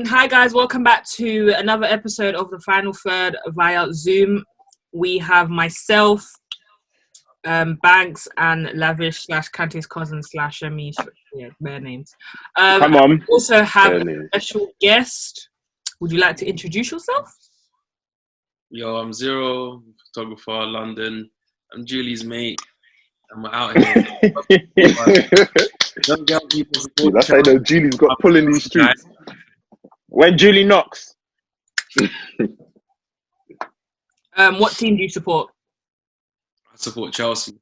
Hi guys, welcome back to another episode of the Final Third via Zoom. We have myself, Banks, and Lavish / Kante's cousin / me, bare names. Come on. We also have a special guest. Would you like to introduce yourself? Yo, I'm Zero, photographer, London. I'm Julie's mate, and we're out here. Don't get people support. That's how I know Julie's got pull in these streets. When Julie knocks. What team do you support? I support Chelsea.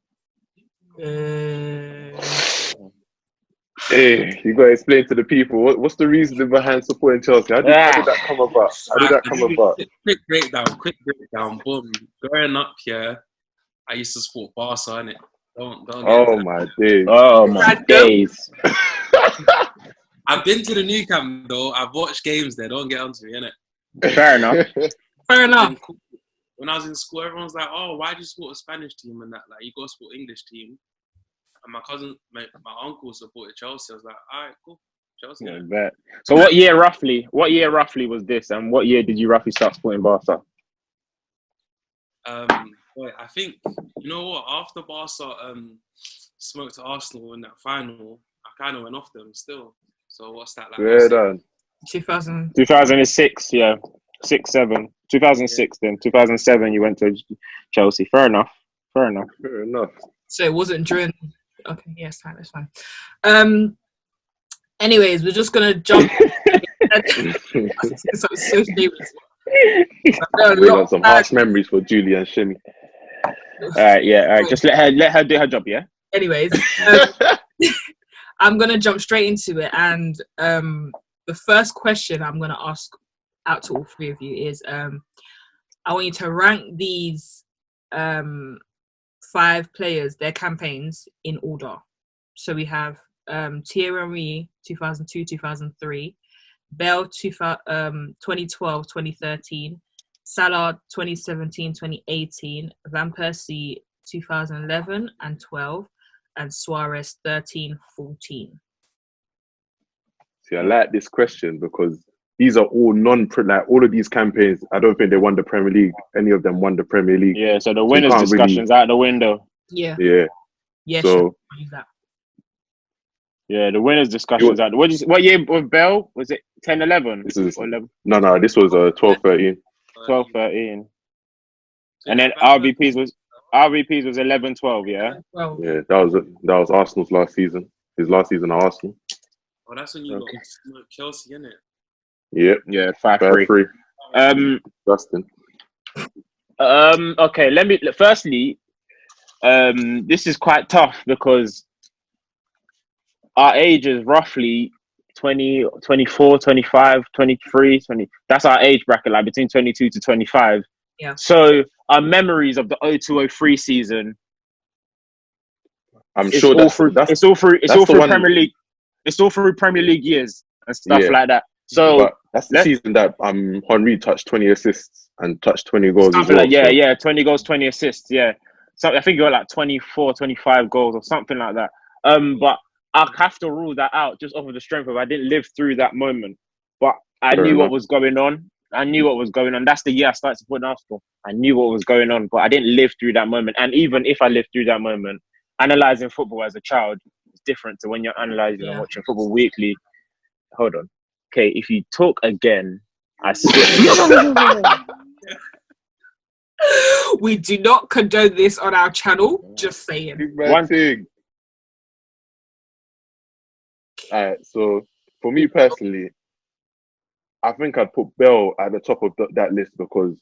Hey, you got to explain to the people what's the reason behind supporting Chelsea. How did that come about? Quick breakdown. Boom. Growing up here, I used to support Barca, innit? Don't. Oh my days. Oh my days. I've been to the new camp though. I've watched games there. Don't get onto me, innit? Fair enough. Fair enough. When I was in school, everyone was like, "Oh, why do you support a Spanish team and that? Like, you got to support English team." And my cousin, my uncle supported Chelsea. I was like, "All right, cool, Chelsea." Yeah, bet. So, what year roughly was this, and what year did you roughly start supporting Barca? I think you know what? After Barca smoked Arsenal in that final, I kind of went off them still. So what's that like? Yeah, done. 2006, yeah. 6, 7. 2006 then. 2007 you went to Chelsea. Fair enough. So it wasn't during... Okay, yes, that's fine. Anyways, we're just going to jump... so shameless. We got some harsh memories for Julie and Shimmy. Alright, just let her do her job, yeah? Anyways, I'm going to jump straight into it. And the first question I'm going to ask out to all three of you is, I want you to rank these 5 players, their campaigns in order. So we have Thierry Henry, 2002, 2003, Bale, 2012, 2013, Salah, 2017, 2018, Van Persie, 2011 and 12, and Suarez, 13, 14. See, I like this question because these are all all of these campaigns, I don't think they won the Premier League. Any of them won the Premier League. Yeah, so the winners' discussion's out the window. Yeah. So, yeah, the winners' discussion's out. What year was Bell? Was it 10, 11? This was 12, 13. 12, 13. And then RVP's was 11, 12, yeah? Yeah, that was Arsenal's last season. His last season at Arsenal. Oh, that's when you got Chelsea, innit? Yep. Yeah, 5-3. Justin. Okay, firstly, this is quite tough because our age is roughly 20, 24, 25, 23, 20. That's our age bracket, like between 22 to 25. Yeah. So our memories of the 02-03 season, it's all through Premier League. It's all through Premier League years and stuff like that. So but that's the season that Henry touched 20 assists and touched 20 goals as well. 20 goals, 20 assists, yeah. So I think you got like 24, 25 goals or something like that. But I have to rule that out just off of the strength of I didn't live through that moment. But I knew what was going on. That's the year I started supporting Arsenal. I knew what was going on, but I didn't live through that moment. And even if I lived through that moment, analysing football as a child is different to when you're analysing and watching football weekly. Hold on. Okay, if you talk again, I swear. We do not condone this on our channel. Just saying. One thing. Alright, so for me personally, I think I'd put Bale at the top of that list because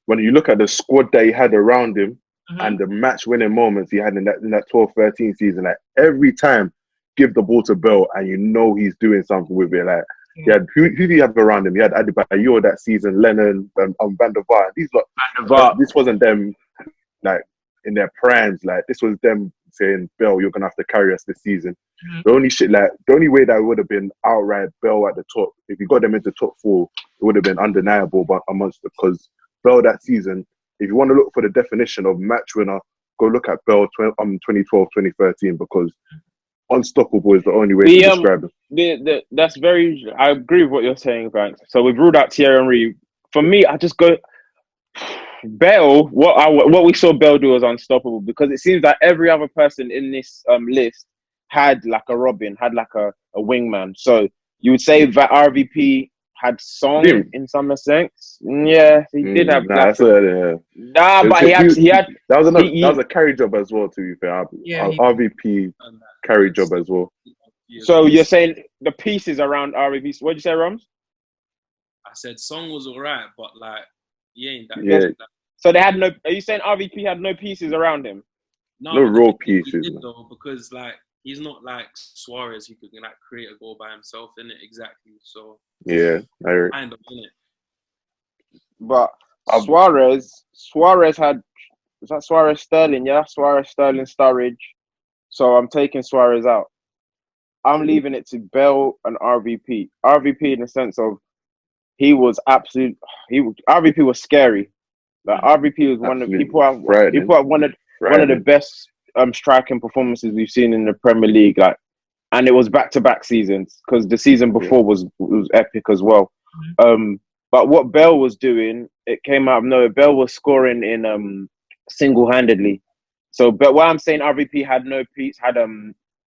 when you look at the squad that he had around him and the match-winning moments he had in that 12-13 season, like every time, give the ball to Bale and you know he's doing something with it. Like who did he have around him? He had Adebayor that season, Lennon, and Van der Vaart. This wasn't them like in their primes. Like this was them saying, Bale, you're gonna have to carry us this season. The only way that would have been outright Bale at the top, if you got them into top 4, it would have been undeniable. But amongst because Bale that season, if you want to look for the definition of match winner, go look at Bale 2012, 2013, because unstoppable is the only way to describe it. That's very. I agree with what you're saying, Banks. So we've ruled out Thierry Henry. For me, I just go Bale. What we saw Bale do was unstoppable, because it seems that every other person in this list had like a Robin, had like a wingman. So you would say that RVP had Song in some sense. Yeah, he did have that. But he had. That was a carry job as well. To be fair, RVP carry job as well. So you're saying the pieces around RVP? What did you say, Roms? I said Song was alright, but like he ain't that. Yeah. So they had no. Are you saying RVP had no pieces around him? No raw pieces. He did, though, because like he's not like Suarez, who could like create a goal by himself, in it exactly. So yeah, I agree. Kind of, innit? But Suarez had, was that Suarez Sterling? Yeah, Suarez Sterling Sturridge. So I'm taking Suarez out. I'm leaving it to Bale and RVP. RVP in the sense of he was absolute. RVP was scary. Like RVP was one of people. One of the best striking performances we've seen in the Premier League. Like, and it was back-to-back seasons, because the season before was epic as well. But what Bale was doing, it came out of nowhere. Bale was scoring in single-handedly. So, but why I'm saying RVP had no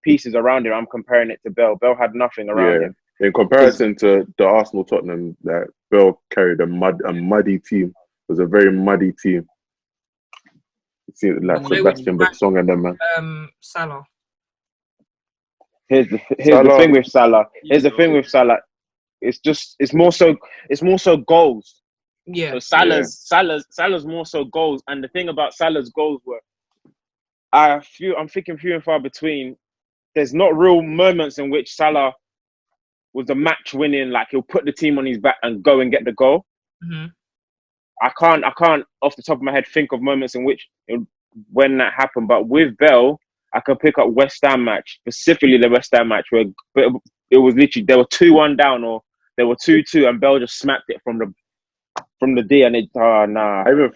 pieces around him, I'm comparing it to Bale. Bale had nothing around him. In comparison to the Arsenal Tottenham, that Bale carried a muddy team. It was a very muddy team. It seemed like Sebastian Bassong and them, man. Salah. Here's the thing with Salah. It's more so goals. Yeah. So Salah's more so goals. And the thing about Salah's goals were, I'm thinking few and far between. There's not real moments in which Salah was the match winning, like he'll put the team on his back and go and get the goal. Mm-hmm. I can't off the top of my head think of moments in which when that happened. But with Bale, I can pick up West Ham match, specifically the West Ham match, where it was literally they were 2-1 down or they were 2-2, and Bale just smacked it from the D, and it nah. I even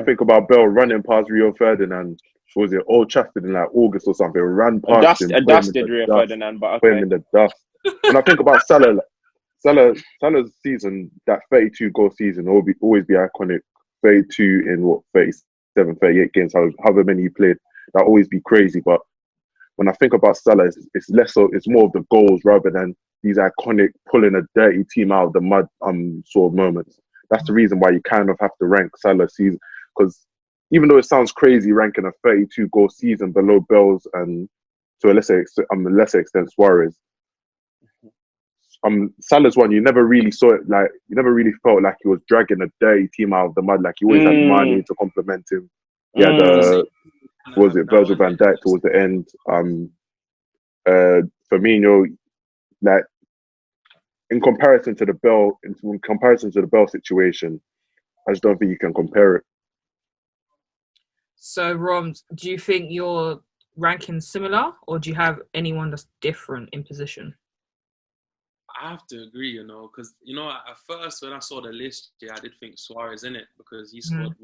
think about Bale running past Rio Ferdinand. Was it Old Trafford in like August or something? Ran past him, dusted Rio Ferdinand, but put him in the dust. When I think about Salah's season, that 32 goal season will always be iconic. 32 in 37, 38 games, however many he played, that'll always be crazy. But when I think about Salah, it's less so. It's more of the goals rather than these iconic pulling a dirty team out of the mud sort of moments. That's the reason why you kind of have to rank Salah's season, because even though it sounds crazy ranking a 32 goal season below Bale's and to a lesser extent Suarez, Salah's one, you never really saw it, like you never really felt like he was dragging a dirty team out of the mud. Like he always had money to complement him. He had Virgil van Dijk towards the end. Firmino, like in comparison to the Bale situation, I just don't think you can compare it. So, Roms, do you think your ranking's similar, or do you have anyone that's different in position? I have to agree, because at first when I saw the list, I did think Suarez in it, because he scored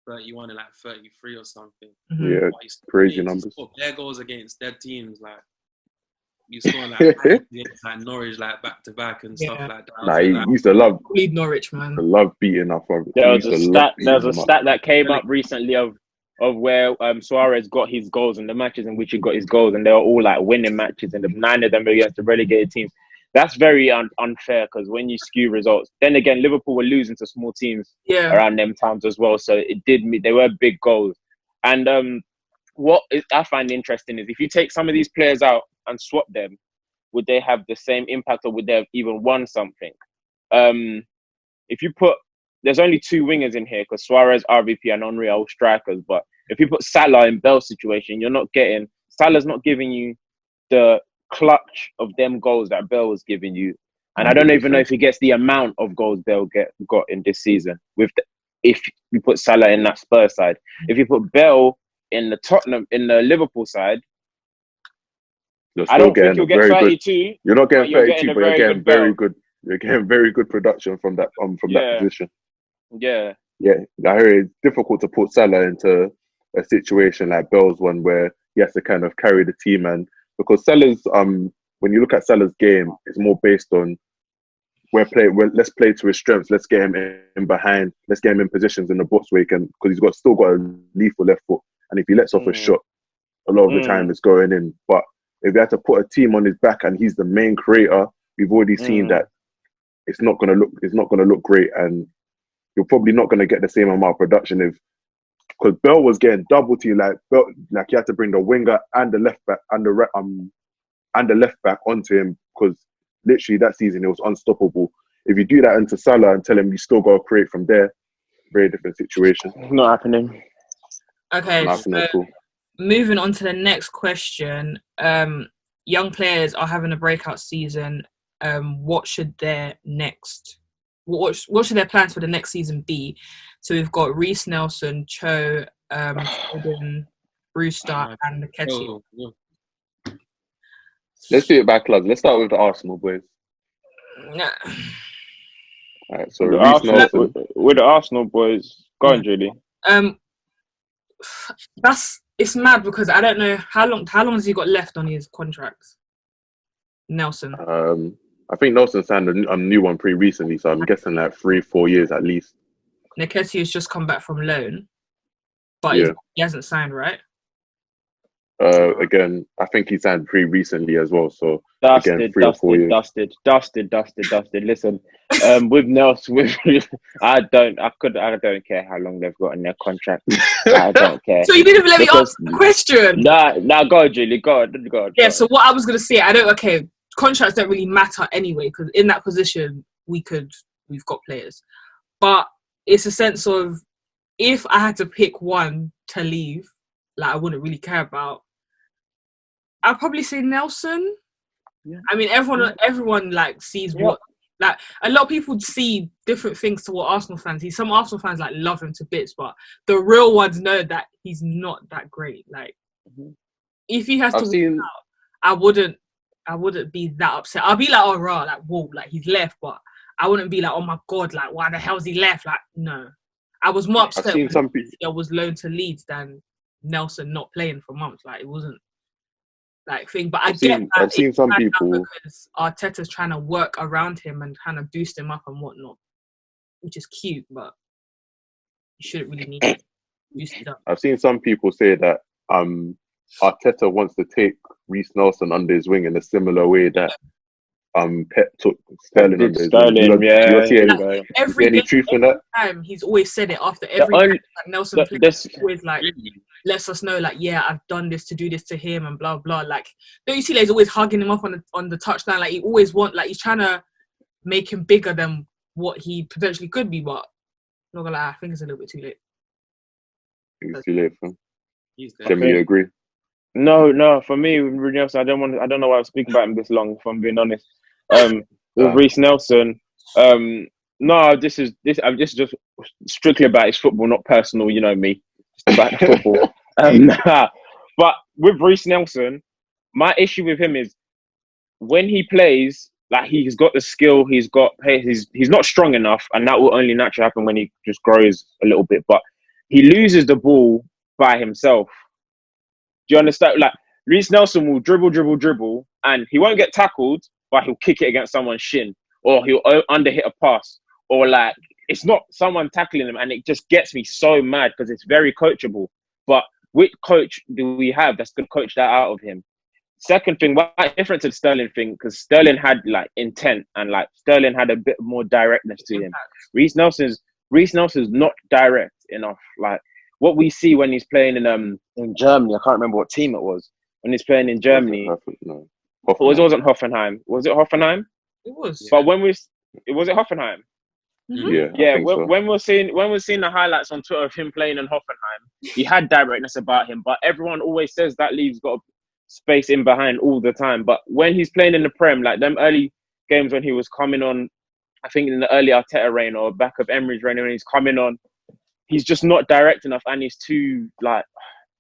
31 and like 33 or something. Mm-hmm. Yeah, crazy numbers. Their goals against dead teams, like you scoring like Norwich, like back to back and stuff like that. Nah, he used to love Norwich, man. I love beating up on. There was a stat that came up recently of where Suarez got his goals and the matches in which he got his goals, and they were all like winning matches, and 9 of them were against the relegated teams. That's very unfair, because when you skew results, then again Liverpool were losing to small teams around them times as well, so they were big goals. And I find interesting is if you take some of these players out and swap them, would they have the same impact, or would they have even won something? If you put, there's only 2 wingers in here, because Suarez, RVP, and Henry are all strikers. But if you put Salah in Bale's situation, Salah's not giving you the clutch of them goals that Bale was giving you. And I don't even know if he gets the amount of goals Bale got in this season. If you put Salah in that Spurs side, if you put Bale in the Liverpool side, I don't think you'll get 32. You're not getting 32, but you're getting very good. You're getting very good production from that position. Yeah, yeah, I hear it's difficult to put Salah into a situation like Bale's one where he has to kind of carry the team, and because Salah's when you look at Salah's game, it's more based on let's play to his strengths, let's get him in behind, let's get him in positions in the box where he can, because he's still got a lethal left foot, and if he lets off a shot, a lot of the time it's going in. But if you had to put a team on his back and he's the main creator, we've already seen that it's not gonna look great, and you're probably not gonna get the same amount of production because Bale was getting double teamed, like you had to bring the winger and the left back and the left back onto him, because literally that season it was unstoppable. If you do that into Salah and tell him you still got to create from there, very different situation. Not happening. Okay, Not happening at all. Moving on to the next question. Young players are having a breakout season. What should their plans for the next season be? So we've got Reece Nelson, Cho, Foden, Brewster, and Nketiah. Let's do it by clubs. Let's start with the Arsenal boys. Yeah. All right, so Reece Nelson. With the Arsenal boys, go on, Julie. It's mad because I don't know how long has he got left on his contract. Nelson. I think Nelson signed a new one pretty recently, so I'm guessing like 3-4 years at least. Nketiah has just come back from loan, but he hasn't signed, right? Again, I think he signed pretty recently as well. So Dusted. Listen, with Nelson, I don't care how long they've got in their contract. I don't care. So you didn't even let me answer the question. Nah, go on, Julie. Go on. Yeah. So what I was gonna say, contracts don't really matter anyway, because in that position we've got players, but it's a sense of if I had to pick one to leave, like I wouldn't really care about. I'd probably say Nelson. Yeah. I mean, everyone like sees what, like a lot of people see different things to what Arsenal fans see. Some Arsenal fans like love him to bits, but the real ones know that he's not that great. Like, if he has to walk out, I wouldn't be that upset. I'll be like, oh, rah, like, whoa, like he's left, but I wouldn't be like, oh my god, like why the hell's he left? Like, no, I was more upset when I was loaned to Leeds than Nelson not playing for months. Like, it wasn't like thing. But I've seen some people because Arteta's trying to work around him and kind of boost him up and whatnot, which is cute, but you shouldn't really need to boost it up. I've seen some people say that Arteta wants to take Reece Nelson under his wing in a similar way that Pep took Sterling under his wing. Every truth in that? Time he's always said it after every game, like Nelson plays, always like lets us know, like, yeah, I've done this to do this to him and blah blah. Like, don't you see, like, he's always hugging him up on the touchline, like he always he's trying to make him bigger than what he potentially could be. But not gonna lie, I think it's a little bit too late. It's too late for him. Can you agree? No. For me, with Nelson, I don't know why I'm speaking about him this long. If I'm being honest, with Reece Nelson, this is just strictly about his football, not personal. You know me, just about the football. But with Reece Nelson, my issue with him is when he plays, like, he's got the skill, he's got pace, he's not strong enough, and that will only naturally happen when he just grows a little bit. But he loses the ball by himself. Do you understand? Like, Reece Nelson will dribble, and he won't get tackled, but he'll kick it against someone's shin, or he'll underhit a pass, or like, it's not someone tackling him, and it just gets me so mad because it's very coachable. But which coach do we have that's going to coach that out of him? Second thing, why different to the Sterling thing? Because Sterling had like intent, and like Sterling had a bit more directness to him. Reece Nelson's not direct enough. Like, what we see when he's playing in Germany, I can't remember what team it was. When he's playing in Germany, it wasn't Hoffenheim. Was it Hoffenheim? It was. But was it Hoffenheim? Mm-hmm. Yeah. When we're seeing the highlights on Twitter of him playing in Hoffenheim, he had directness about him. But everyone always says that leave's got space in behind all the time. But when he's playing in the Prem, like them early games when he was coming on, I think in the early Arteta reign or back of Emery's reign, when he's coming on, he's just not direct enough, and he's too like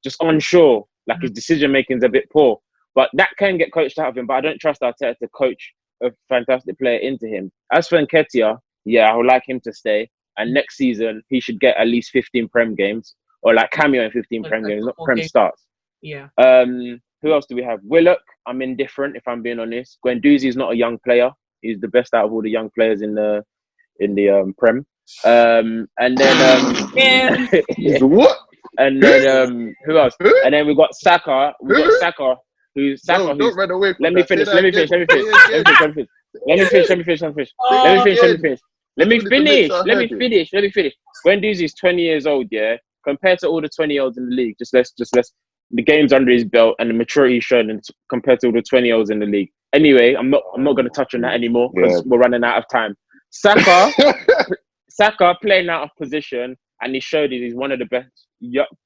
just unsure. Like, his decision making is a bit poor. But that can get coached out of him. But I don't trust Arteta to coach a fantastic player into him. As for Nketiah, I would like him to stay. and next season he should get at least 15 Prem games or like cameo in 15 Prem games, not Prem starts. Yeah. Who else do we have? Willock, I'm indifferent if I'm being honest. Guendouzi's not a young player. He's the best out of all the young players in the Prem. And then He's what? and then who else? And then we got Saka. Who's Saka? Don't run away from Let me finish. Let me finish. Guendouzi's 20 years old, yeah. Compared to all the 20-year-olds in the league, let's the games under his belt and the maturity he's shown, and compared to all the 20-year-olds in the league. Anyway, I'm not going to touch on that anymore because we're running out of time. Saka playing out of position, and he showed he's one of the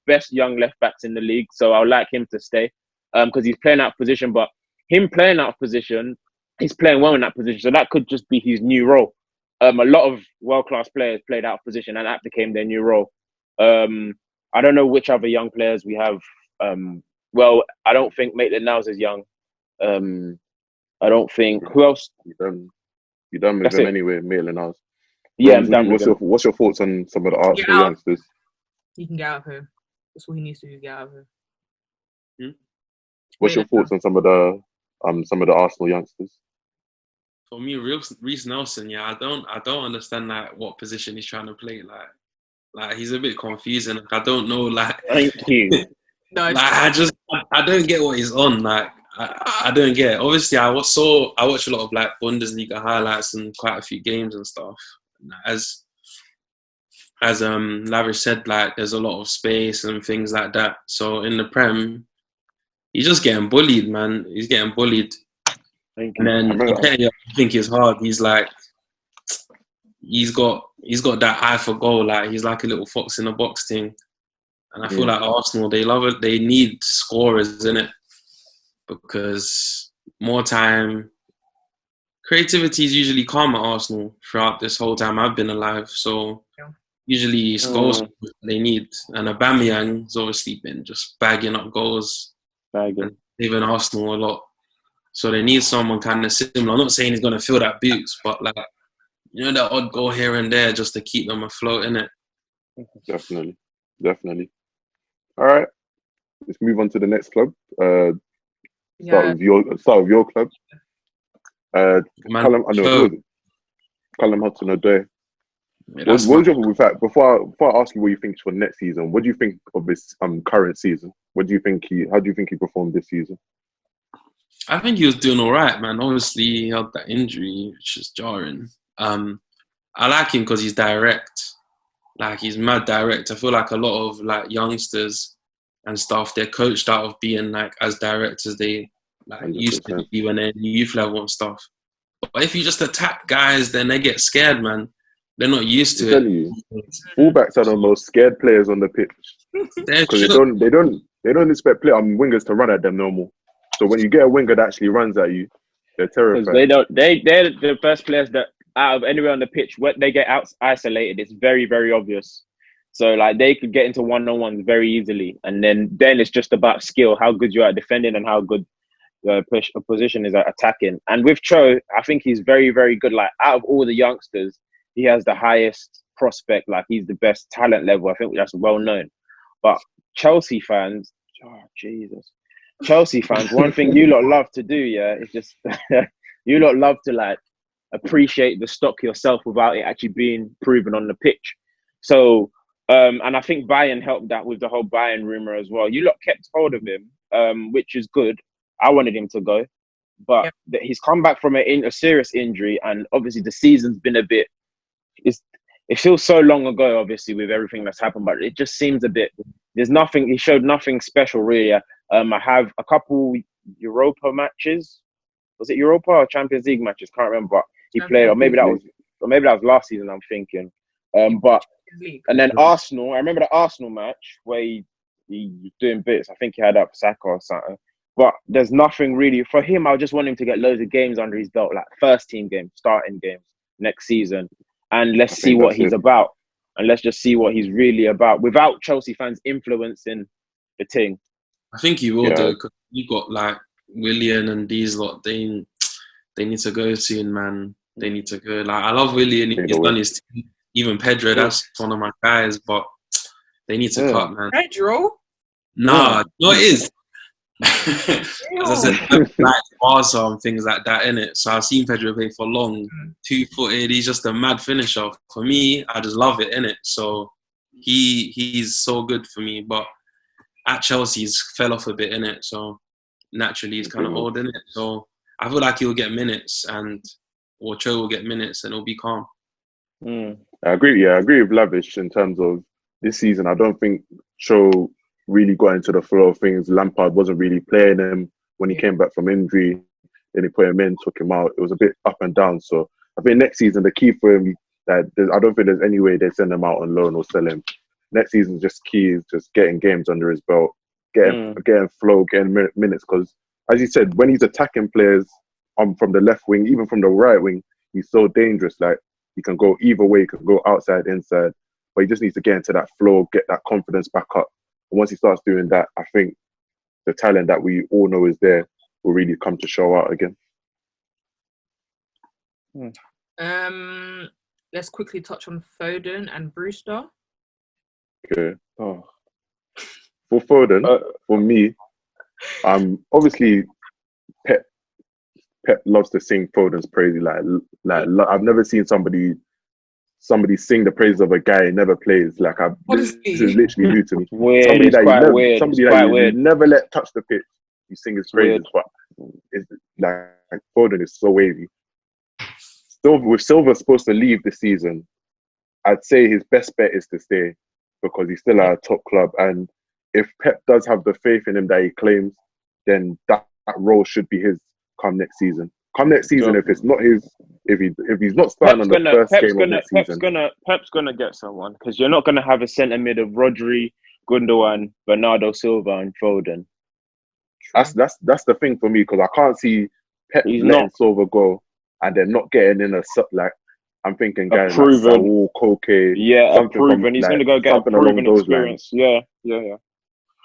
best young left backs in the league. So I'll like him to stay because he's playing out of position. But him playing out of position, he's playing well in that position. So that could just be his new role. A lot of world-class players played out of position, and that became their new role. I don't know which other young players we have. Well, I don't think Maitland-Niles is young. I don't think. Who else? You done with him anyway, Maitland-Niles. Yeah, I'm done with him. What's your thoughts on some of the Arsenal youngsters? He can get out of here. That's what he needs to do. Get out of here. What's your thoughts on some of the Arsenal youngsters? For me, Reece Nelson, yeah, I don't understand like what position he's trying to play. Like he's a bit confusing. Like, I don't know. Like, thank you. Like, I don't get what he's on. Like, I don't get it. Obviously, I watch a lot of like Bundesliga highlights and quite a few games and stuff. As Lavish said, like there's a lot of space and things like that. So in the Prem, he's just getting bullied, man. He's getting bullied. And then Nketiah, I think it's hard. He's like, he's got that eye for goal. Like he's like a little fox in a box thing. And I feel like Arsenal, they love it. They need scorers in it because more time. Creativity is usually calm at Arsenal throughout this whole time I've been alive. So usually it's goals they need. And Aubameyang's obviously been just bagging up goals. Even Arsenal a lot. So they need someone kind of similar. I'm not saying he's going to fill that boots, but like, you know, that odd goal here and there just to keep them afloat, innit? Definitely. All right. Let's move on to the next club. Start with your club. Callum Hudson-Odoi. Before I ask you what you think for next season, what do you think of this current season? How do you think he performed this season? I think he was doing all right, man. Obviously, he had that injury, which is jarring. I like him because he's direct. Like, he's mad direct. I feel like a lot of like youngsters and stuff, they're coached out of being like as direct as they like 100%. Used to be when they're youth level and stuff. But if you just attack guys, then they get scared, man. They're not used to it. Fullbacks are the most scared players on the pitch because they don't expect wingers to run at them normal. So when you get a winger that actually runs at you, they're terrified. They're the first players that out of anywhere on the pitch, when they get out isolated, it's very, very obvious. So like they could get into one-on-ones very easily, and then it's just about skill, how good you are at defending and how good your position is at attacking. And with Cho, I think he's very, very good. Like out of all the youngsters, he has the highest prospect. Like he's the best talent level. I think that's well known. But Chelsea fans, Chelsea fans, one thing you lot love to do, is just you lot love to like appreciate the stock yourself without it actually being proven on the pitch. So, and I think Bayern helped that with the whole Bayern rumor as well. You lot kept hold of him, which is good. I wanted him to go, but he's come back from a serious injury, and obviously the season's been a bit. It feels so long ago, obviously, with everything that's happened, but it just seems a bit. There's nothing. He showed nothing special, really. I have a couple Europa matches. Was it Europa or Champions League matches? Can't remember. But he played, or maybe that was last season. I'm thinking. But and then Arsenal. I remember the Arsenal match where he was doing bits. I think he had up Saka or something. But there's nothing really for him. I just want him to get loads of games under his belt, like first team games, starting games next season, and let's see what he's about. And let's just see what he's really about without Chelsea fans influencing the team. I think he will do, because you got like Willian and these lot. They need to go soon, man. They need to go. Like I love Willian. even Pedro, that's one of my guys, but they need to cut, man. Pedro? Nah, no, it is. As I said, I like Barca and things like that, innit? So I've seen Pedro play for long, 2-footed. He's just a mad finisher. For me, I just love it, innit? So he's so good for me. But at Chelsea, he's fell off a bit, innit? So naturally, he's kind of old, innit? So I feel like he'll get minutes, or Cho will get minutes, and it'll be calm. I agree. Yeah, I agree with Lavish in terms of this season. I don't think Cho really got into the flow of things. Lampard wasn't really playing him when he came back from injury. Then he put him in, took him out. It was a bit up and down. So I think next season, the key for him, I don't think there's any way they send him out on loan or sell him. Next season, just key is just getting games under his belt, getting flow, getting minutes. Because as you said, when he's attacking players from the left wing, even from the right wing, he's so dangerous. Like, he can go either way, he can go outside, inside. But he just needs to get into that flow, get that confidence back up. And once he starts doing that, I think the talent that we all know is there will really come to show out again. Let's quickly touch on Foden and Brewster. Okay. For Foden, for me, obviously Pep loves to sing Foden's praise. Like I've never seen somebody sing the praises of a guy who never plays. Like, this is literally new to me. Weird. Somebody It's that quite you never, weird. somebody It's that quite you weird. never let touch the pitch, you sing his praises. Weird. But it's like Foden is so wavy. With Silva supposed to leave this season, I'd say his best bet is to stay because he's still at a top club. And if Pep does have the faith in him that he claims, then that role should be his come next season. Come next season, if it's not his, if he's not starting on the first game of next season, Pep's gonna get someone because you're not gonna have a centre mid of Rodri, Gundogan, Bernardo Silva, and Foden. That's the thing for me because I can't see Pep letting Silva go and then not getting in like. I'm thinking guys like Saul, Koke, proven. He's gonna go get a proven experience. Yeah.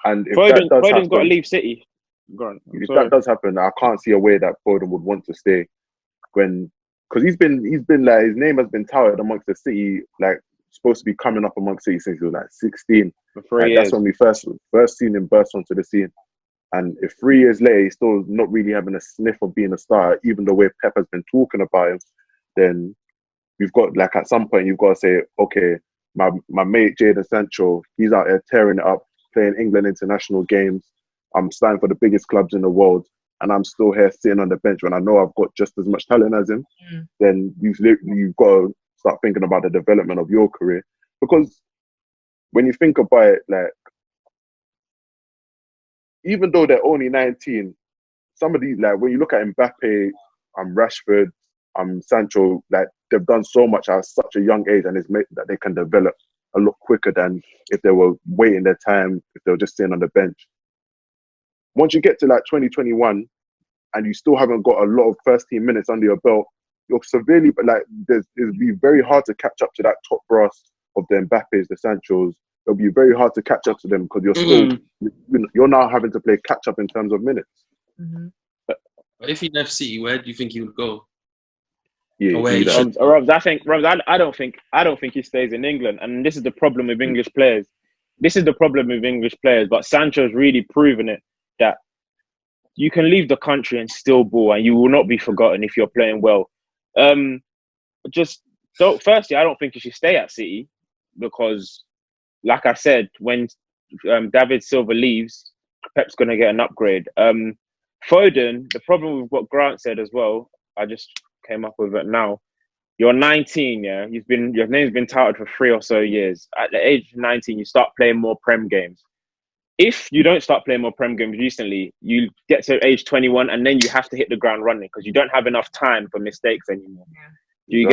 And if Foden's happen, got to leave City. If that does happen, I can't see a way that Foden would want to stay because he's been like, his name has been touted amongst the City, like supposed to be coming up amongst City since he was like 16. For 3 years. That's when we first seen him burst onto the scene. And if 3 years later he's still not really having a sniff of being a star, even the way Pep has been talking about him, then you've got, like, at some point you've got to say, okay, my mate Jadon Sancho, he's out there tearing it up, playing England international games. I'm starting for the biggest clubs in the world, and I'm still here sitting on the bench when I know I've got just as much talent as him. Then you've got to start thinking about the development of your career. Because when you think about it, like, even though they're only 19, some of these, like, when you look at Mbappe, Rashford, Sancho, like, they've done so much at such a young age, and it's made that they can develop a lot quicker than if they were waiting their time, if they were just sitting on the bench. Once you get to like 2021 and you still haven't got a lot of first team minutes under your belt, you're severely, like, it'll be very hard to catch up to that top brass of the Mbappes, the Sanchos. It'll be very hard to catch up to them because you're now having to play catch up in terms of minutes. But if he left City, where do you think he would go? Yeah, I don't think he stays in England, and this is the problem with English players. But Sancho's really proven it that you can leave the country and still ball, and you will not be forgotten if you're playing well. Firstly, I don't think he should stay at City because, like I said, when David Silva leaves, Pep's going to get an upgrade. Foden, the problem with what Grant said as well, I just came up with it now. You're 19, yeah? Your name's been touted for 3 or so years. At the age of 19, you start playing more Prem games. If you don't start playing more Prem games recently, you get to age 21 and then you have to hit the ground running because you don't have enough time for mistakes anymore. You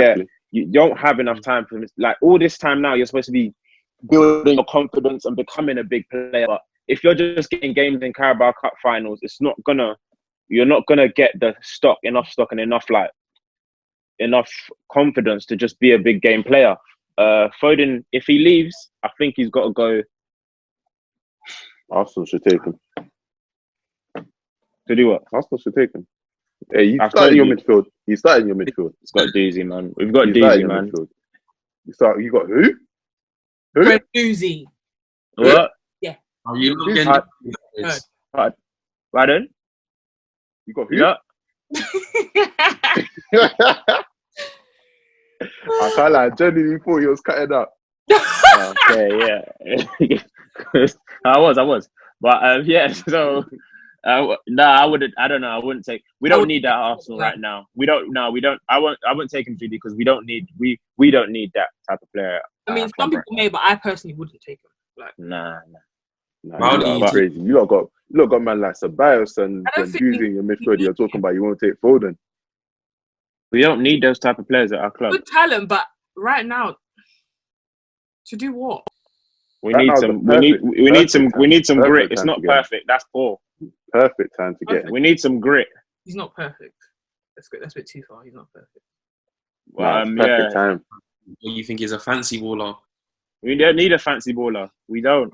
don't have enough time for like all this time now. You're supposed to be building your confidence and becoming a big player. But if you're just getting games in Carabao Cup finals, you're not gonna get enough stock and enough confidence to just be a big game player. Foden, if he leaves, I think he's got to go. Arsenal should take him. To do what? Arsenal should take him. Hey, he's starting your midfield. It's got Doozy, man. We've got Doozy, man. So you got who? Who? Guendouzi. What? Oh, you love Heard. Gendouzi. Pardon? You got who? Yeah. I can't lie. I genuinely thought he was cutting up. Okay, yeah. I was. But yeah, so no, I wouldn't. I don't know. I wouldn't take. We don't need that Arsenal right now. We don't. No, we don't. I wouldn't take him, Judy, because we don't need. We don't need that type of player. I mean, some people may, but I personally wouldn't take him. Like, nah. You lot crazy. You lot got man like Ceballos and Guendouzi in your midfield. You're talking about you won't take Foden. We don't need those type of players at our club. good talent, but right now, to do what? We need some grit. It's not perfect. That's poor. Perfect time to get him. We need some grit. He's not perfect. That's good. That's a bit too far. He's not perfect. Perfect time. You think he's a fancy baller? We don't need a fancy baller. We don't.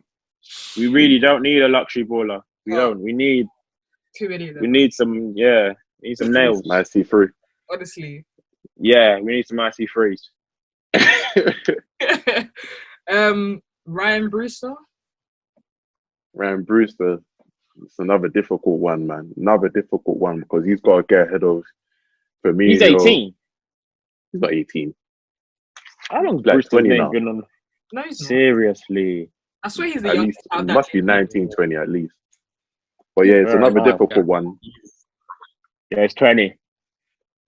We really don't need a luxury baller. We don't. We need too many of them. We need some. Yeah, we need some nails. IC3. Honestly. Yeah, we need some IC3s. Ryan Brewster. Ryan Brewster. It's another difficult one, man. Another difficult one because he's got to get ahead of. For me, he's 18. He's not 18. How long's Brewster's 20 name now. been on? No, he's not. Seriously. I swear he's the At youngest. least, it must be 19, 20 at least. But yeah, it's another difficult one. Yeah, it's 20.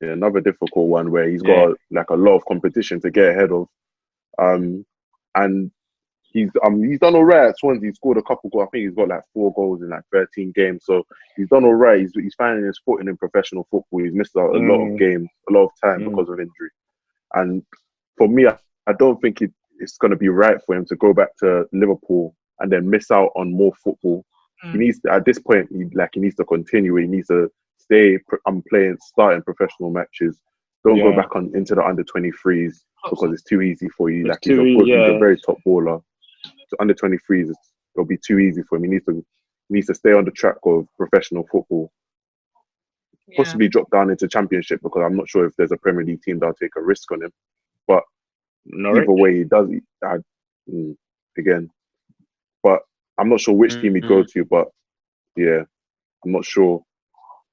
Yeah, another difficult one where he's got like a lot of competition to get ahead of. And he's done all right at Swansea. He scored a couple goals. I think he's got like 4 goals in like 13 games. So he's done all right. He's finding his footing in professional football. He's missed out a lot of games, a lot of time because of injury. And for me, I don't think it's going to be right for him to go back to Liverpool and then miss out on more football. He needs to, at this point, he needs to continue. He needs to stay starting professional matches. Don't go back into the under 23s because it's too easy for you. Like he's a very top baller. So under 23s, it'll be too easy for him. He needs to stay on the track of professional football. Possibly drop down into Championship because I'm not sure if there's a Premier League team that'll take a risk on him. But either way, he does. Again, but I'm not sure which team he'd go to. But yeah, I'm not sure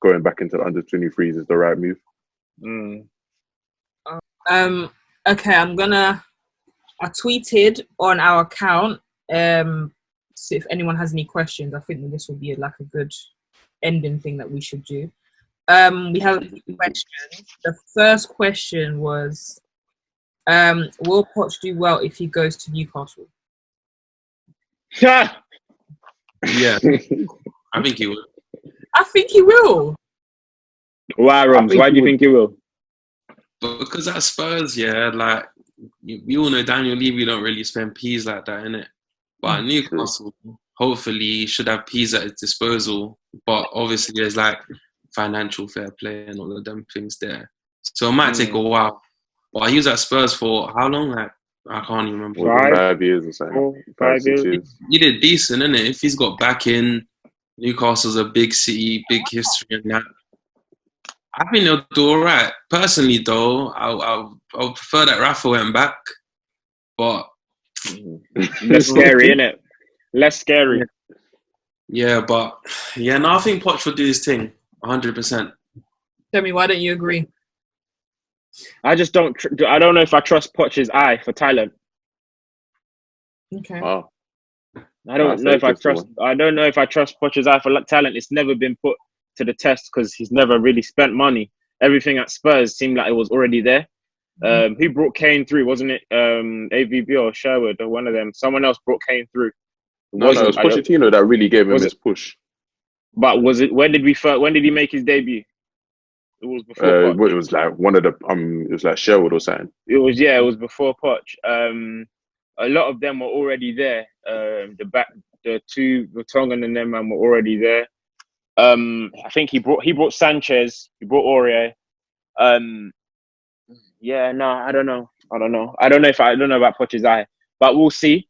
going back into the under 23s is the right move. Okay, I tweeted on our account. So if anyone has any questions, I think this will be like a good ending thing that we should do. We have a few questions. The first question was, will Poch do well if he goes to Newcastle? Yeah, I think he will. I think he will. Why, Roms? Why do you think he will? Because at Spurs, like we all know Daniel Levy don't really spend peas like that, innit? But at Newcastle, hopefully he should have peas at his disposal. But obviously there's like financial fair play and all of them things there. So it might take a while. But he was at Spurs for how long? Like I can't even remember. 5 years or something. 5, 6 years. He did decent, innit? If he's got back in, Newcastle's a big city, big history and that. I think they'll do all right. Personally, though, I'll prefer that Rafa went back. But less scary, innit? Less scary. Yeah, but I think Poch will do his thing, 100%. Tell me, why don't you agree? I just don't. I don't know if I trust Poch's eye for talent. Okay. Oh. I don't know if I trust. I don't know if I trust Poch's eye for talent. It's never been put to the test because he's never really spent money. Everything at Spurs seemed like it was already there. Who brought Kane through? Wasn't it AVB or Sherwood or one of them? Someone else brought Kane through. No, it was Pochettino that really gave him his push. But was it? When did he make his debut? It was before. It was like one of the. It was like Sherwood or something. It was before Poch. A lot of them were already there. The two, Vertonghen and them man were already there. I think he brought Sanchez. He brought Aurier. I don't know. I don't know about Poch's eye, but we'll see.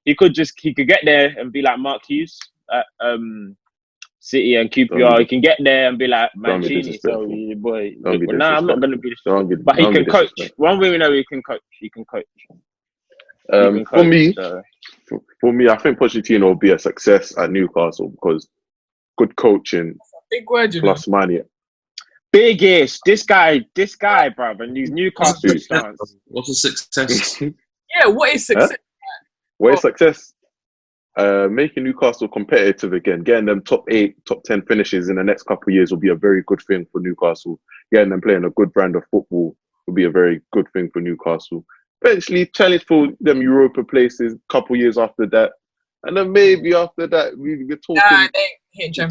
He could get there and be like Mark Hughes at City and QPR. He can get there and be like Mancini. So, boy, Don't be nah, I'm not going to be disrespectful. But he can coach. One way we know he can coach. He can coach. For me, I think Pochettino will be a success at Newcastle because good coaching, big word, plus money. Biggest. This guy, bruv, and these Newcastle stance. What's a success? Yeah, what is success? What is success? Making Newcastle competitive again, getting them top 8, top 10 finishes in the next couple of years will be a very good thing for Newcastle. Getting them playing a good brand of football will be a very good thing for Newcastle. Eventually, challenge for them Europa places. Couple years after that, and then maybe after that, we're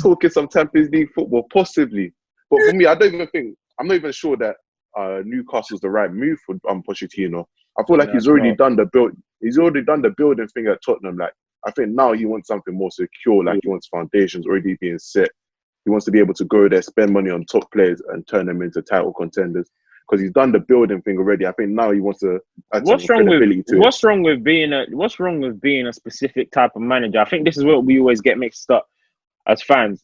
talking some Champions League football, possibly. But for me, I'm not even sure that Newcastle's the right move for Pochettino. I feel like he's already done the building thing at Tottenham. Like, I think now he wants something more secure. Like, he wants foundations already being set. He wants to be able to go there, spend money on top players, and turn them into title contenders. Because he's done the building thing already. I think now he wants to add some credibility to it. What's wrong with being a specific type of manager? I think this is what we always get mixed up as fans.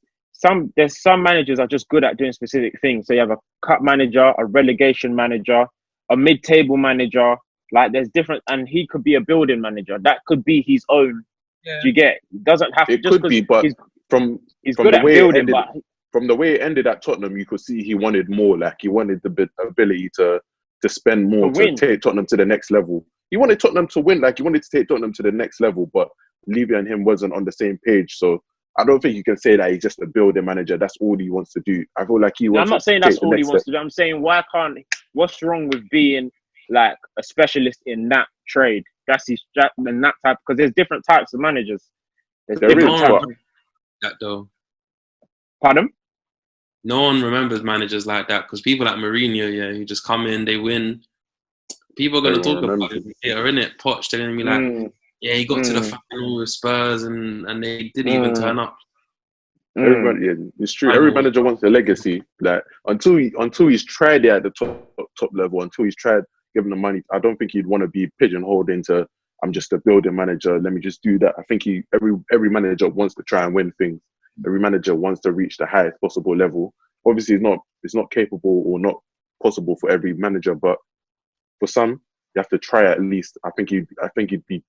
There's some managers are just good at doing specific things. So you have a cup manager, a relegation manager, a mid-table manager. Like, there's different, and he could be a building manager. That could be his own. Yeah. Do you get? It doesn't have to. It could be, but from the way it ended at Tottenham, you could see he wanted more. Like, he wanted the ability to spend more to take Tottenham to the next level. He wanted Tottenham to win. Like, he wanted to take Tottenham to the next level, but Levy and him wasn't on the same page. So I don't think you can say that he's just a building manager. That's all he wants to do. I feel like he wants. I'm not saying that's all he wants to do. I'm saying what's wrong with being like a specialist in that trade? That's his in that type, because there's different types of managers. That though. Pardon? No one remembers managers like that, because people like Mourinho, who just come in, they win. People are going to talk about it later, innit? Poch telling me like, he got to the final with Spurs and they didn't even turn up. It's true. Every manager wants a legacy. Like, until he's tried it at the top level, until he's tried giving the money, I don't think he'd want to be pigeonholed into, I'm just a building manager, let me just do that. I think every manager wants to try and win things. Every manager wants to reach the highest possible level. Obviously, it's not capable or not possible for every manager, but for some, you have to try at least. I think he'd be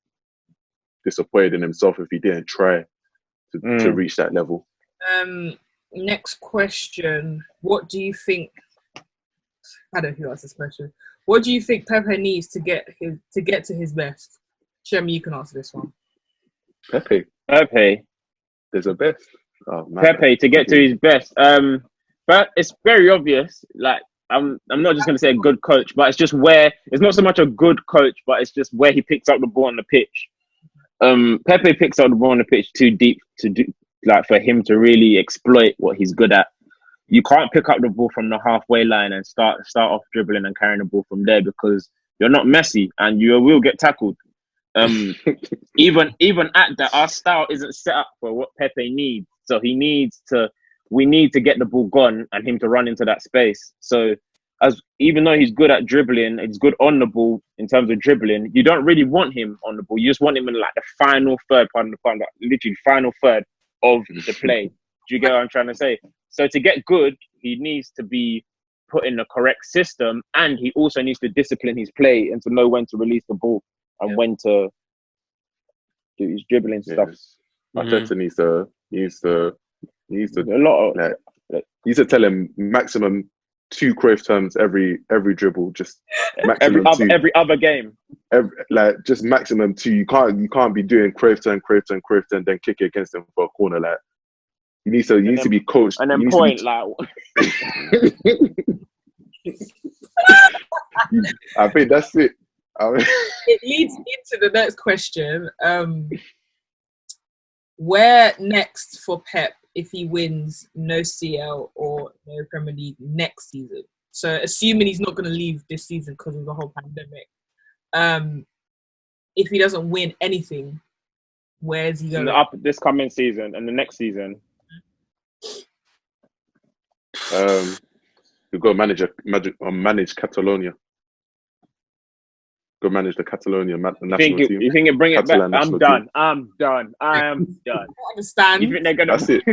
disappointed in himself if he didn't try to reach that level. Next question. What do you think? I don't know who asked this question. What do you think Pepe needs to get to his best? Shem, you can answer this one. Pepe. There's a best. Oh, man. Pepe to get to his best. But it's very obvious. Like, I'm not just going to say a good coach, but it's just where it's not so much a good coach, but it's just where he picks up the ball on the pitch. Pepe picks up the ball on the pitch too deep to do, like, for him to really exploit what he's good at. You can't pick up the ball from the halfway line and start off dribbling and carrying the ball from there, because you're not Messi and you will get tackled. Even at that, our style isn't set up for what Pepe needs. So we need to get the ball gone and him to run into that space. So even though he's good at dribbling, he's good on the ball in terms of dribbling, you don't really want him on the ball. You just want him in like the final third, literally final third of the play. Do you get what I'm trying to say? So to get good, he needs to be put in the correct system, and he also needs to discipline his play and to know when to release the ball and when to do his dribbling stuff. Arteta needs to a lot of like, he needs to tell him maximum 2 Cruyff terms every dribble, just maximum every other game. Just maximum 2. You can't be doing Cruyff turn, then kick it against him for a corner. Like, you need to be coached. And then point like. I think that's it. It leads into the next question. Where next for Pep if he wins no CL or no Premier League next season? So assuming he's not going to leave this season because of the whole pandemic. If he doesn't win anything, where's he going? This coming season and the next season. You go manage Catalonia. Go manage the Catalonia national team. You think it bring it back? I'm done. I am done. I understand. You think they're gonna? That's it.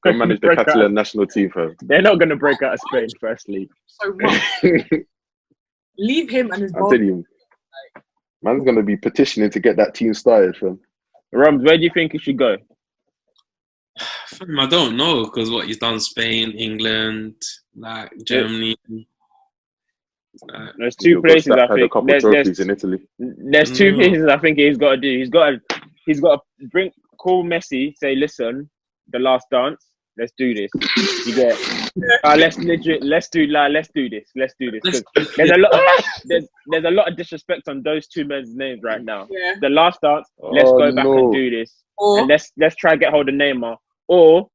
Go manage the Break out. Catalan national team, fam. They're not going to break out of Spain, firstly. So much. Leave him and his I'm ball. telling you, man's gonna be petitioning to get that team started, fam. Rums, where do you think he should go? I don't know, because what he's done, Spain, England, like Germany. There's two places I had a think. couple trophies in Italy. There's two places I think he's got to do. He's got to call Messi, say, listen, the last dance. Let's do this. You get. Let's do this. Because there's a lot. There's a lot of disrespect on those two men's names right now. Yeah. The last dance. Let's go back and do this. And let's try and get hold of Neymar, or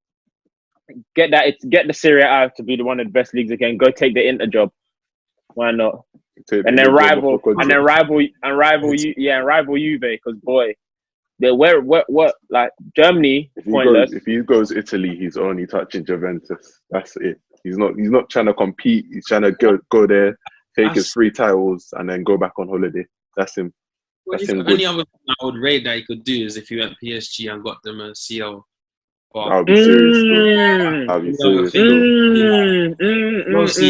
get the Serie A to be one of the best leagues again. Go take the Inter job. Why not? And then rival Juve, because boy, they what like Germany pointless. If he goes Italy, he's only touching Juventus. That's it. He's not trying to compete. He's trying to go there, take his 3 titles, and then go back on holiday. That's him. That's him. The only other thing I would rate that he could do is if he went PSG and got them a CL. I'll be serious. I'll be serious.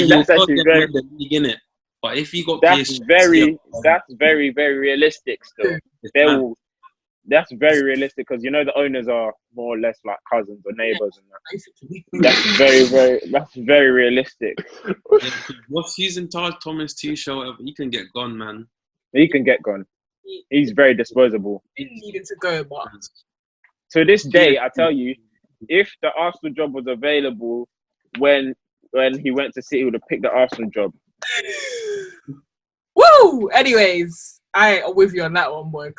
That's actually very. In it. But if you got that's PSG, that's very realistic. Still, that's very realistic because the owners are more or less like cousins or neighbors, and that. That's very realistic. What's he's in charge? Thomas Tuchel, he can get gone, man. He can get gone. He's very disposable. He needed to go, but to this day, I tell you, if the Arsenal job was available when he went to City, he would have picked the Arsenal job. Woo! Anyways, I'm with you on that one, boy.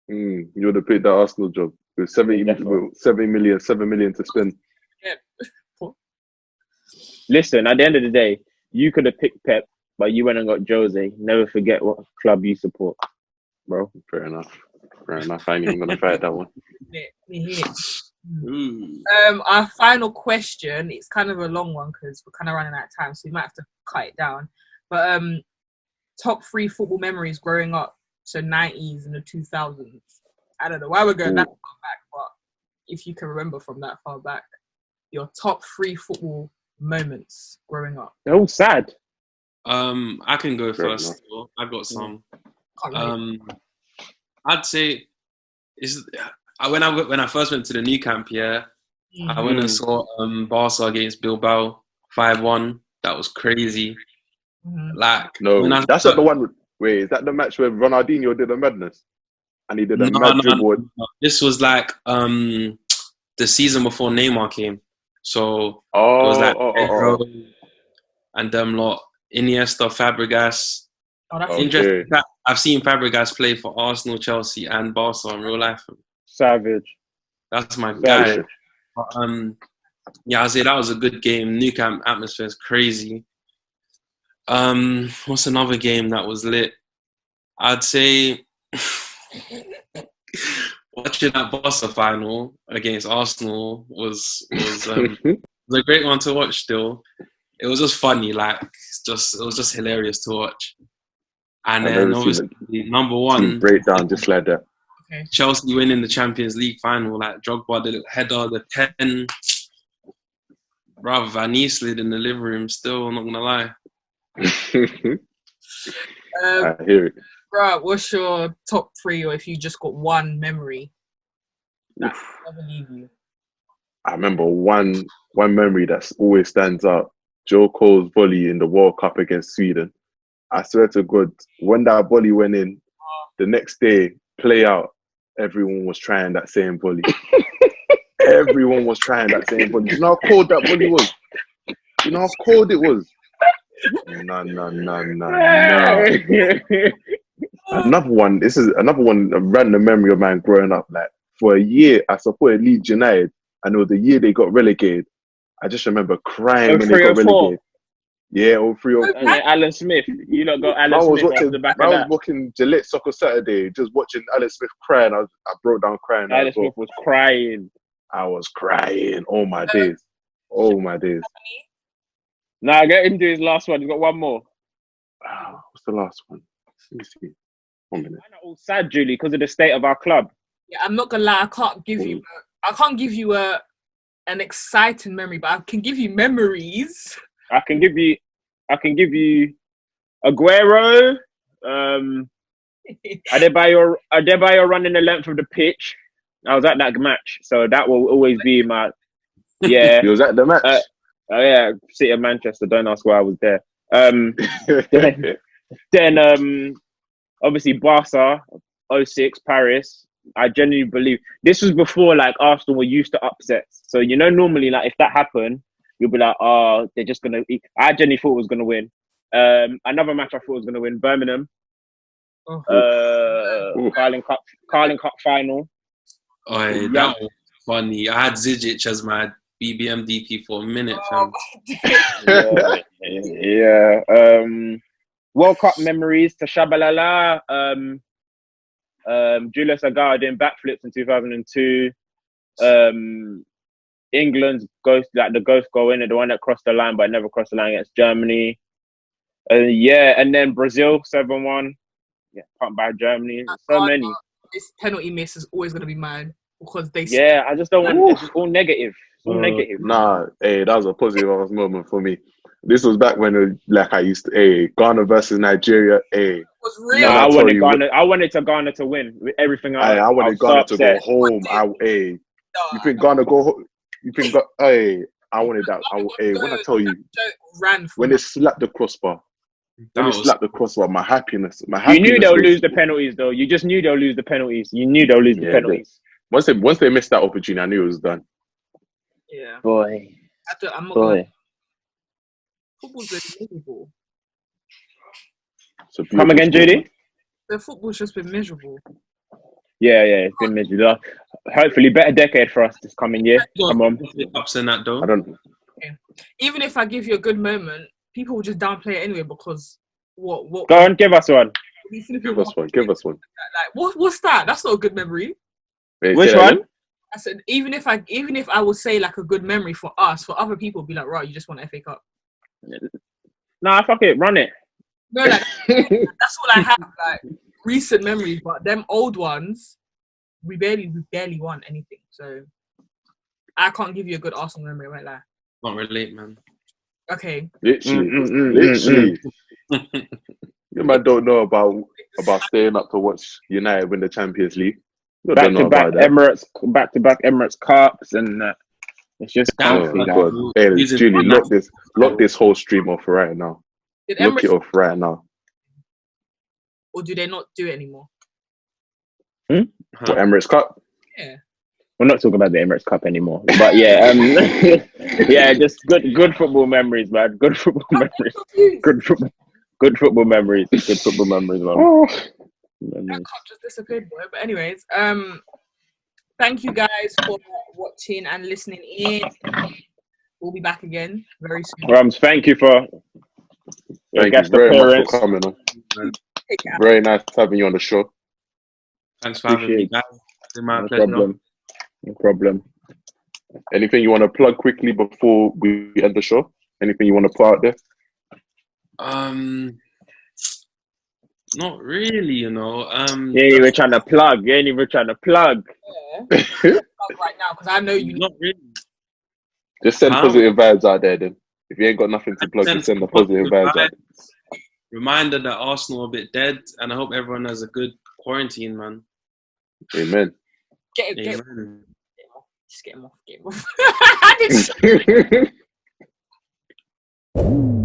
You would have picked the Arsenal job with 7 million to spend. Yeah. Listen, at the end of the day, you could have picked Pep, but you went and got Jose. Never forget what club you support, bro. Fair enough. I ain't even gonna fight that one. Our final question, it's kind of a long one because we're kind of running out of time, so we might have to cut it down. But top 3 football memories growing up, so 90s and the 2000s. I don't know why we're going that far back, but if you can remember from that far back, your top 3 football moments growing up. They're all sad. I can go first. I've got some. I'd say when I first went to the new camp, I went and saw Barca against Bilbao 5-1. That was crazy. Like that's not the one. Wait, is that the match where Ronaldinho did a madness and he did a mad dribble? No. This was like the season before Neymar came. So it was like Pedro and them lot, Iniesta, Fabregas. Interesting. I've seen Fabregas play for Arsenal, Chelsea, and Barca in real life. Savage. That's my guy. But, I'd say that was a good game. Nou Camp atmosphere is crazy. What's another game that was lit? I'd say watching that Barca final against Arsenal was a great one to watch. Still, it was just funny. Like it was just hilarious to watch. And then obviously number 1 breakdown just like that. Okay. Chelsea winning the Champions League final, like Drogba, the little header, the 10. Brother, Van Nistelrooy in the living room. Still, I'm not gonna lie. I hear it. Bro, what's your top 3, or if you just got one memory that will never leave you? I remember one memory that always stands out. Joe Cole's volley in the World Cup against Sweden. I swear to God, when that volley went in, the next day, play out, everyone was trying that same volley. Everyone was trying that same volley. You know how cold that volley was? You know how cold it was? No. Another one, this is another one, a random memory of mine growing up. Like, for a year, I supported Leeds United, and it was the year they got relegated. I just remember crying when they got relegated. Yeah, 03, 04. Alan Smith. You lot got Alan Smith off the back of that. I was watching Gillette Soccer Saturday, just watching Alan Smith cry, and I broke down crying. Alan Smith was crying. I was crying. Oh my days. Nah, get him to his last one. He's got one more. What's the last one? Let me see. 1 minute. I'm all sad, Julie, because of the state of our club. Yeah, I'm not gonna lie. I can't give you I can't give you an exciting memory, but I can give you memories. I can give you Aguero. Adebayo running the length of the pitch. I was at that match, so that will always be my. Yeah. You was at the match. Yeah, City of Manchester. Don't ask why I was there. Then obviously Barca, 06 Paris. I genuinely believe this was before like Arsenal were used to upsets. So normally like if that happened, you'll be like, oh, they're just gonna. I genuinely thought it was gonna win. Another match I thought was gonna win, Birmingham. Carling Cup final. Oh, that was funny. I had Zizic as my BBM DP for a minute, fam. Yeah. World Cup memories to Shabalala. Julius Agar doing backflips in 2002. England's ghost, like the ghost goal in, the one that crossed the line but never crossed the line against Germany. And then Brazil 7-1. Yeah, pumped by Germany. So many. This penalty miss is always gonna be mine because they. Yeah, I just don't want. It's all negative. It's all negative. Nah, that was a positive moment for me. This was back when, I used to, Ghana versus Nigeria, It was real. No, I wanted Ghana to win with everything. I wanted Ghana to go home. You think Ghana go home? You think, I wanted that. When I tell you, when they slapped the crossbar, my happiness. You knew they'll lose the penalties, though. You just knew they'll lose the penalties. You knew they'll lose the penalties. Once they missed that opportunity, I knew it was done. Yeah. Boy. I'm not gonna... Football's been miserable. Come again, Judy? The football's just been miserable. Yeah, it's been miserable. Hopefully, better decade for us this coming year. Come on. Ups in that, though. I don't know. Okay. Even if I give you a good moment, people will just downplay it anyway because what? Go on, give us one. Give us one. Like what's that? That's not a good memory. Wait, which one? I said even if I would say like a good memory for us, for other people, be like, right, you just want FA Cup. Nah, fuck it, run it. No, like that's all I have. Like recent memories, but them old ones, we barely won anything. So I can't give you a good Arsenal memory, right? Like, Can't relate, man. Okay. Literally. You man don't know about staying up to watch United win the Champions League. Back to back Emirates Cups, and it's just comfy. Hey, Julie, lock this whole stream off right now. Look it off right now. Or do they not do it anymore? What, Emirates Cup? Yeah. We're not talking about the Emirates Cup anymore, but yeah, yeah, just good football memories, man. Good football memories. Good football memories. Good football memories, man. That cup just disappeared, boy. But anyways, thank you guys for watching and listening in. We'll be back again very soon. Rams, thank you for your guest appearance. For coming on. Very nice having you on the show. Thanks for having me, guys. No problem. Anything you want to plug quickly before we end the show? Anything you want to put out there? Not really, you know. You were trying to plug. Yeah. Plug right now because I know you. Not really. Just send positive vibes out there, then. If you ain't got nothing to plug, just send the positive vibes out. Reminder that Arsenal are a bit dead, and I hope everyone has a good quarantine, man. Amen. Get him off. I didn't.